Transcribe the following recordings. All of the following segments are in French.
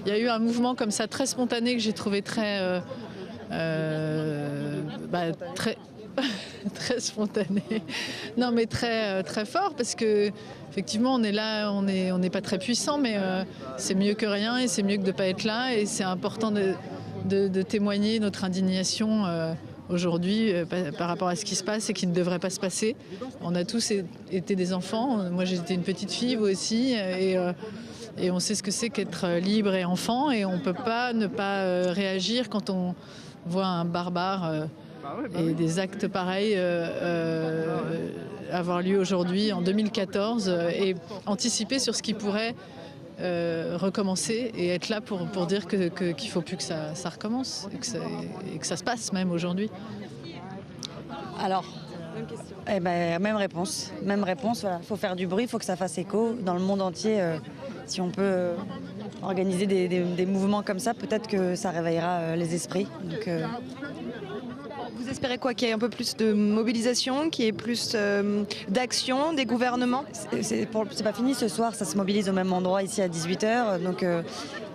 il y a eu un mouvement comme ça très spontané que j'ai trouvé très très spontané. Non mais très fort parce que effectivement on est là, on n'est pas très puissant, mais c'est mieux que rien et c'est mieux que de ne pas être là et c'est important de témoigner notre indignation aujourd'hui par rapport à ce qui se passe et qui ne devrait pas se passer. On a tous été des enfants, moi j'ai été une petite fille, vous aussi, et on sait ce que c'est qu'être libre et enfant et on ne peut pas ne pas réagir quand on voit un barbare et des actes pareils avoir lieu aujourd'hui en 2014 et anticiper sur ce qui pourrait recommencer et être là pour dire qu'il ne faut plus que ça recommence et que ça se passe même aujourd'hui. Alors, même réponse. Voilà. Faut faire du bruit, il faut que ça fasse écho dans le monde entier. Si on peut organiser des mouvements comme ça, peut-être que ça réveillera les esprits. Donc, Vous espérez quoi? Qu'il y ait un peu plus de mobilisation, qu'il y ait plus d'action des gouvernements? c'est pas fini ce soir, ça se mobilise au même endroit ici à 18h. Donc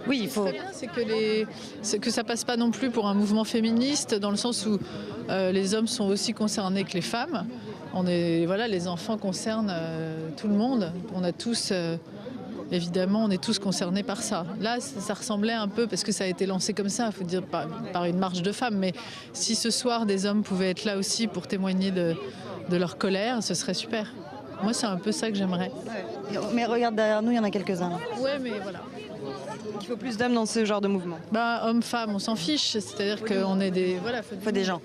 oui, il faut. Ce qui serait bien, c'est que ça passe pas non plus pour un mouvement féministe, dans le sens où les hommes sont aussi concernés que les femmes. Les enfants concernent tout le monde. On a tous, évidemment, on est tous concernés par ça. Là, ça ressemblait un peu, parce que ça a été lancé comme ça, il faut dire, par une marche de femmes. Mais si ce soir, des hommes pouvaient être là aussi pour témoigner de leur colère, ce serait super. Moi, c'est un peu ça que j'aimerais. Mais regarde derrière nous, il y en a quelques-uns. Ouais, mais voilà. Il faut plus d'hommes dans ce genre de mouvement. Hommes, femmes, on s'en fiche. C'est-à-dire qu'on est des... Voilà, Faut des gens.